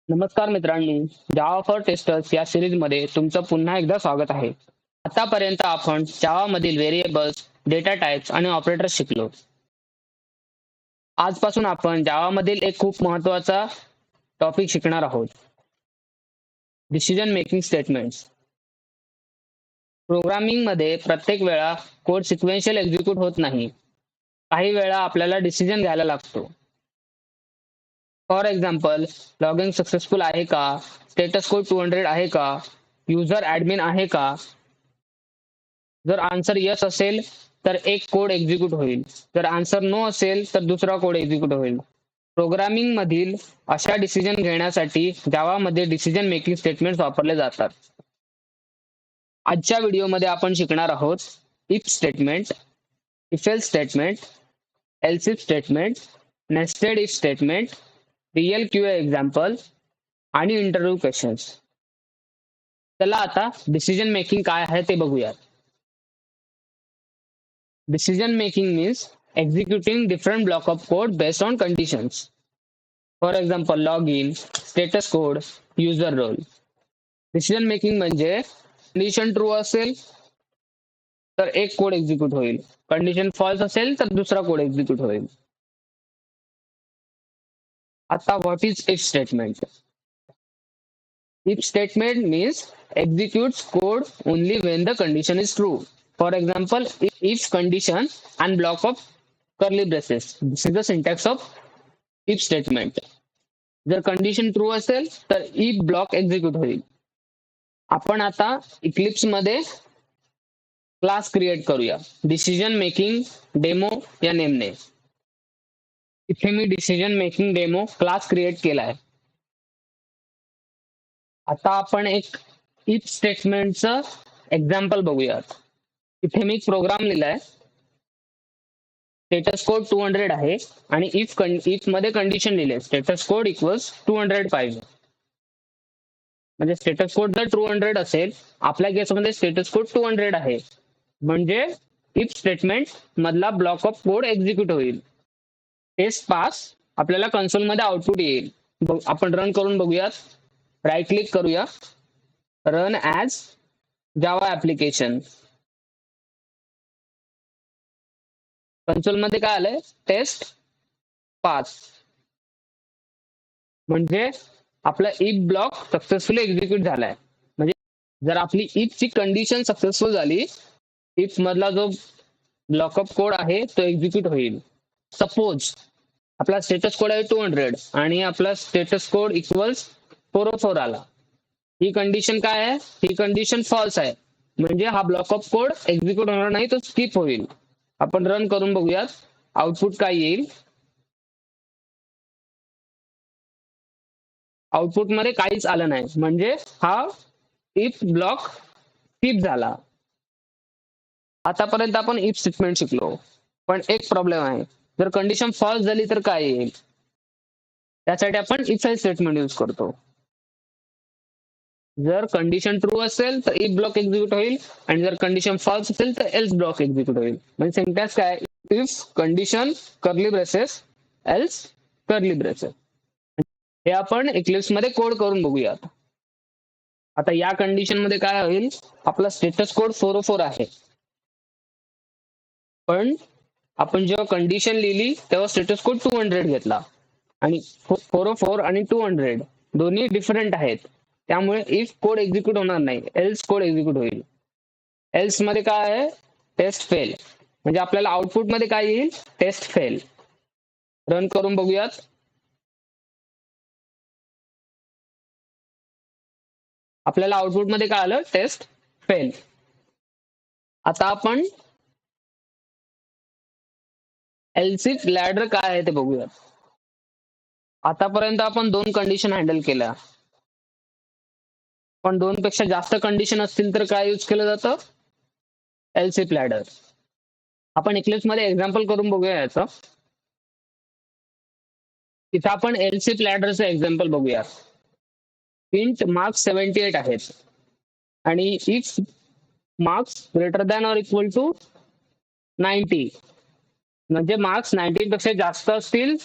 नमस्कार मित्रांनो, जावा for testers या सिरीजमध्ये तुमचं पुन्हा एकदा स्वागत आहे. आतापर्यंत आपण जावामधील व्हेरिएबल्स, डेटा टाइप्स आणि ऑपरेटर्स शिकलो. आजपासून आपण जावामधील एक खूप महत्त्वाचा टॉपिक शिकणार आहोत. Decision making statements. प्रोग्रामिंगमध्ये प्रत्येक वेळा कोड सिक्वेन्शियल एक्झिक्यूट होत नाही. काही वेळा आपल्याला डिसिजन घ्यायला लागतो. फॉर एक्झाम्पल, लॉगिन सक्सेसफुल आहे का, स्टेटस कोड 200 आहे का, युजर ॲडमिन आहे का. जर आन्सर यस असेल तर एक कोड एक्झिक्यूट होईल. जर आन्सर नो असेल तर दुसरा कोड एक्झिक्यूट होईल. प्रोग्रामिंग मधील अशा डिसिजन घेण्यासाठी जावामध्ये डिसिजन मेकिंग स्टेटमेंट्स वापरले जातात. आजच्या व्हिडिओमध्ये आपण शिकणार आहोत if statement, if else statement, else if statement, nested if statement, real QA example आणि इंटरव्ह्यू क्वेश्चन्स. चला आता डिसिजन मेकिंग काय आहे ते बघूयात. Decision making means executing different block of code based on conditions. For example, login, status code, user role. Decision making म्हणजे condition true असेल तर एक कोड एक्झिक्यूट होईल, कंडिशन फॉल्स असेल तर दुसरा कोड एक्झिक्यूट होईल. आता what is if statement? If statement means executes code only when the condition is true. For example, if condition and block of curly braces. This is the syntax of if statement. जर condition true असेल तर if block execute होईल. आपण आता Eclipse मध्ये class create करूया, decision making demo या नेमने. इथे मी decision making demo class create केला आहे. आता आपण एक इफ स्टेटमेंटचं एक्झाम्पल बघूयात. इथे मी प्रोग्राम लिहिलाय. स्टेटस कोड 200 आहे आणि इफ मध्ये कंडिशन लिहिले स्टेटस कोड इक्वल्स 200 पाहिजे. म्हणजे स्टेटस कोड जर 200 असेल, आपल्या केसमध्ये स्टेटस कोड 200 आहे, म्हणजे इफ स्टेटमेंट मधला ब्लॉक ऑफ कोड एक्झिक्यूट होईल. टेस्ट पास आपल्याला कन्सोल मध्ये आउटपुट येईल. आपण रन करून बघूयात. राईट क्लिक करूया, run as Java application. Console मध्ये काय आलंय? Test pass. म्हणजे आपला इफ ब्लॉक सक्सेसफुली एक्झिक्यूट झालाय. म्हणजे जर आपली इफ ची कंडिशन सक्सेसफुल झाली, इफ मधला जो ब्लॉक ऑफ कोड आहे तो एक्झिक्यूट होईल. सपोज आपला स्टेटस कोड आहे 200 आणि आपला स्टेटस कोड इक्वल्स 404 आला. ही कंडिशन काय आहे? ही कंडिशन फॉल्स आहे, म्हणजे हा ब्लॉक ऑफ कोड एक्झिक्यूट होणार नाही, तो स्किप होईल. आपण रन करून बघूयात आउटपुट काय येईल. आउटपुट मध्ये काहीच आलं नाही, म्हणजे हा इफ ब्लॉक स्किप झाला. आतापर्यंत आपण इफ स्टेटमेंट शिकलो, पण एक प्रॉब्लेम आहे. जर कंडिशन फॉल्स झाली तर काय येईल? त्यासाठी आपण इफ एल्स स्टेटमेंट यूज करतो. जर कंडिशन ट्रू असेल तर इफ ब्लॉक एक्झिक्यूट होईल, आणि जर कंडिशन फॉल्स असेल तर एल्स ब्लॉक एक्झिक्यूट होईल. म्हणजे सिंटॅक्स काय? If condition curly braces else curly braces. हे आपण इक्लिप्स मध्ये कोड करून बघूयात. आता या कंडिशन मध्ये काय होईल? आपला स्टेटस कोड 404 आहे, पण आपण जेव्हा कंडिशन लिहिली तेव्हा स्टेटस कोड 200 घेतला, आणि 404 आणि 200 दोन्ही डिफरंट आहेत. त्यामुळे इफ कोड एक्झिक्यूट होणार नाही, एल्स कोड एक्झिक्यूट होईल. एल्स मध्ये काय आहे? Test fail. म्हणजे आपल्याला आउटपुट मध्ये काय येईल? Taste fail. रन करून बघूयात. आपल्याला आउटपुट मध्ये काय आलं? Test fail. आता आपण एल्स इफ लॅडर काय आहे ते बघूयात. आतापर्यंत आपण 2 कंडिशन हँडल केल्या, पण 2 पेक्षा जास्त कंडिशन असतील तर काय यूज केलं जातं? Else if ladder. आपण इक्लिप्स मध्ये एक्झाम्पल करून बघूया याचं. इथं आपण एल्स इफ लॅडरचं एक्झाम्पल बघूया. इंट मार्क्स 78 आहेत आणि if marks greater than or equal to 90, म्हणजे मार्क्स 90 पेक्षा जास्त असतील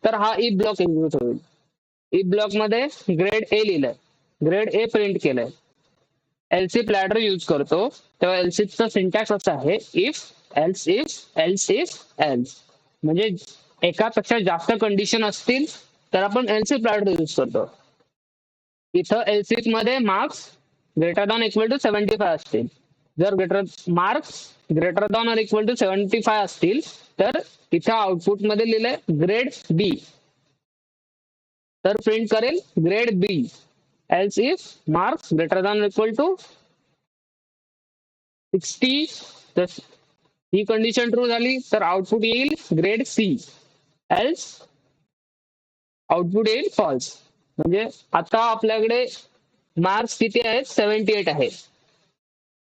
तर हा इफ ब्लॉक एक्झिक्यूट होईल. इफ ब्लॉक मध्ये ग्रेड ए लिहिलंय, ग्रेड ए प्रिंट केलंय. एल्सिफ लॅडर यूज करतो तेव्हा एल्सिफचा सिंटॅक्स असा आहे, इफ म्हणजे एकापेक्षा जास्त कंडिशन असतील तर आपण एल्सिफ लॅडर यूज करतो. इथं एल्सिफ मध्ये marks greater than equal to 75 असतील. जर marks greater than or equal to 75 असतील तर इथं आउटपुट मध्ये लिहिलंय ग्रेड बी, तर प्रिंट करेल grade B. Else if marks greater than equal to 60, तर ही कंडिशन ट्रू झाली तर आउटपुट येईल ग्रेड सी. एल्स आउटपुट येईल फॉल्स. म्हणजे आता आपल्याकडे मार्क्स किती आहेत, 78 आहेत.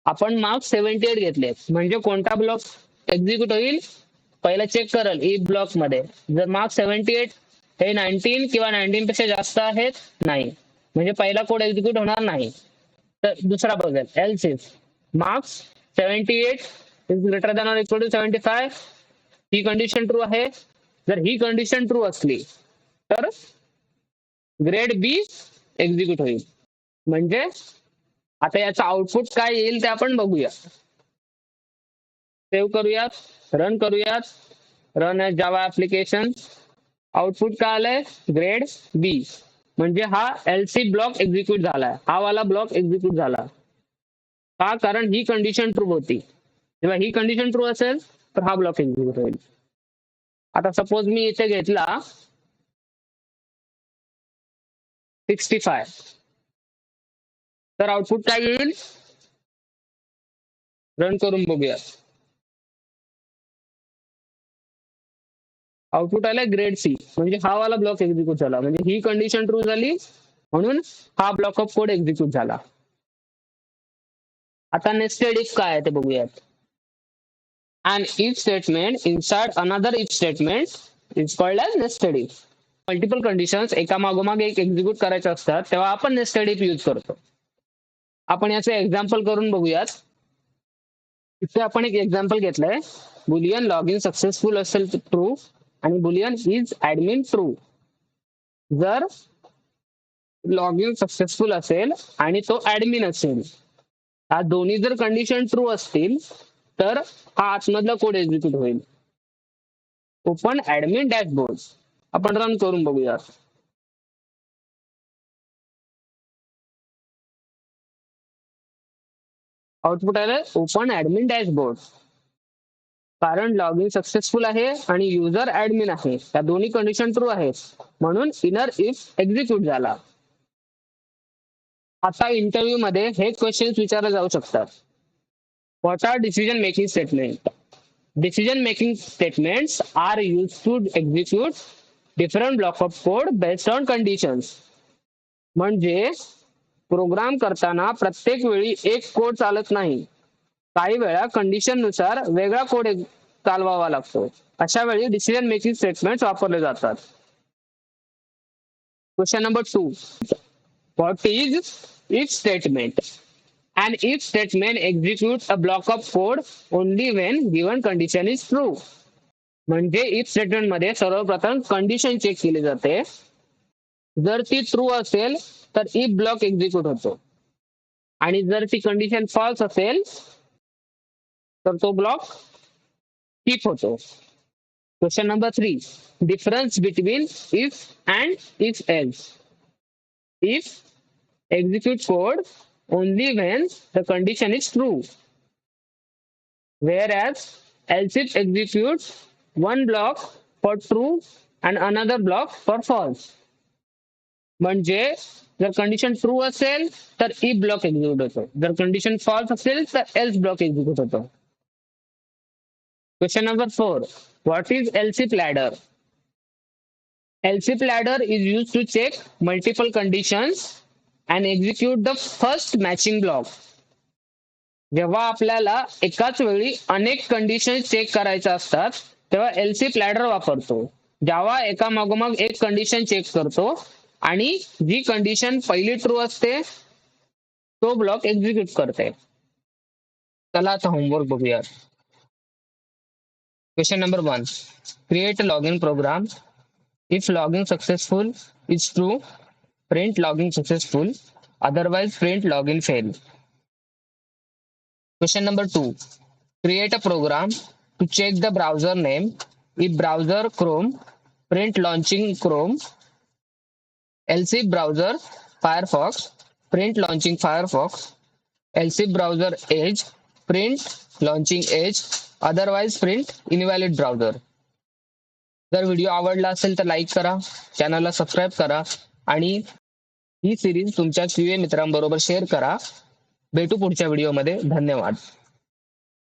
आपण मार्क्स 78 घेतले, म्हणजे कोणता ब्लॉक एक्झिक्यूट होईल पहिला चेक करेल इफ ब्लॉक मध्ये. जर मार्क्स 78 हे 19 किंवा 19 पेक्षा जास्त आहेत नाही, म्हणजे पहिला कोड एक्झिक्यूट होणार नाही. तर दुसरा बघेल else if marks 78 is greater than or equal to 75, ही कंडिशन ट्रू आहे. जर ही कंडिशन ट्रू असली तर ग्रेड बी एक्झिक्यूट होईल. म्हणजे आता याचं आउटपुट काय येईल ते आपण बघूया. सेव्ह करूयात, रन करूयात. Run as Java application. Output काय आलंय, ग्रेड बी. म्हणजे हा एलसी ब्लॉक एक्झिक्यूट झालाय, हा वाला ब्लॉक एक्झिक्यूट झाला. का, कारण ही कंडिशन ट्रू होती. जेव्हा ही कंडिशन ट्रू असेल तर हा ब्लॉक एक्झिक्यूट होईल. आता सपोज मी इथे घेतला 65, तर आउटपुट काय येईल, रन करून बघूया. आउटपुट आलाय ग्रेड सी, म्हणजे हा वाला ब्लॉक एक्झिक्यूट झाला. म्हणजे ही कंडिशन ट्रू झाली म्हणून हा ब्लॉक ऑफ कोड एक्झिक्यूट झाला. आता नेस्टेड इफ काय आहे ते बघूयात. An if statement inside another if statement is called as nested if. Multiple conditions एका मागोमाग एक एक्झिक्यूट करायचे असतात तेव्हा आपण नेस्टेड इफ यूज करतो. आपण याचे एक्झाम्पल करून बघूयात. इथे आपण एक एक्झाम्पल घेतलंय, बुलियन लॉग इन सक्सेसफुल असेल तर ट्रू आणि बुलियन इज ऍडमिन ट्रू. जर लॉग इन सक्सेसफुल असेल आणि तो ऍडमिन असेल, हा दोन्ही जर कंडिशन ट्रू असतील तर हा आतमधला कोड एक्झिक्यूट होईल. ओपन ऍडमिन डॅशबोर्ड, आपण रन करून बघूया. आउटपुट आलं ओपन ऍडमिन डॅशबोर्ड. कारण लॉग इन सक्सेसफुल आहे आणि युजर ऍडमिन आहे, या दोन्ही कंडिशन ट्रू आहेत म्हणून इनर इफ एक्झिक्यूट झाला. आता इंटरव्ह्यू मध्ये हे क्वेश्चन विचारले जाऊ शकतात. What are decision making statement? Decision making statements are used to execute different block of code based on conditions. म्हणजे प्रोग्राम करताना प्रत्येक वेळी एक कोड चालत नाही, काही वेळा कंडिशन नुसार वेगळा कोड चालवावा लागतो. अशा वेळी डिसिजन मेकिंग स्टेटमेंट्स वापरले जातात. Question number 2, what is if statement? An if statement executes a block of code only when given condition is true. म्हणजे if statement मध्ये सर्वप्रथम कंडिशन चेक केली जाते. जर ती ट्रू असेल तर if ब्लॉक एक्झिक्यूट होतो आणि जर ती कंडिशन फॉल्स असेल तर तो ब्लॉक स्किप होतो. Question number 3, difference between if and if else. If execute code only when the condition is true, whereas else it executes one block for true and another block for false. म्हणजे जर condition true असेल तर if block execute होतो, जर condition false असेल तर else block execute होतो. Question number 4, what is else if ladder? Else if ladder is used to check multiple conditions and execute the first matching block. जेव्हा आपल्याला एकाच वेळी अनेक कंडिशन चेक करायच्या असतात तेव्हा else if ladder वापरतो. जेव्हा एका मागोमाग एक कंडिशन चेक करतो आणि जी कंडिशन पहिली ट्रू असते तो ब्लॉक एक्झिक्यूट करते. चला आता होमवर्क बघूया. Question number 1, create a login program. If login successful, is true, print login successful, otherwise print login fail. Question number 2. Create a program to check the browser name. If browser Chrome, print launching Chrome. Else if browser Firefox, print launching Firefox. Else if browser Edge, print launching Edge. Otherwise print invalid browser. जर video आवडला असेल तर like करा, चॅनलला subscribe करा आणि ही series तुमच्या QA मित्रांबरोबर शेअर करा. भेटू पुढच्या व्हिडिओमध्ये. धन्यवाद.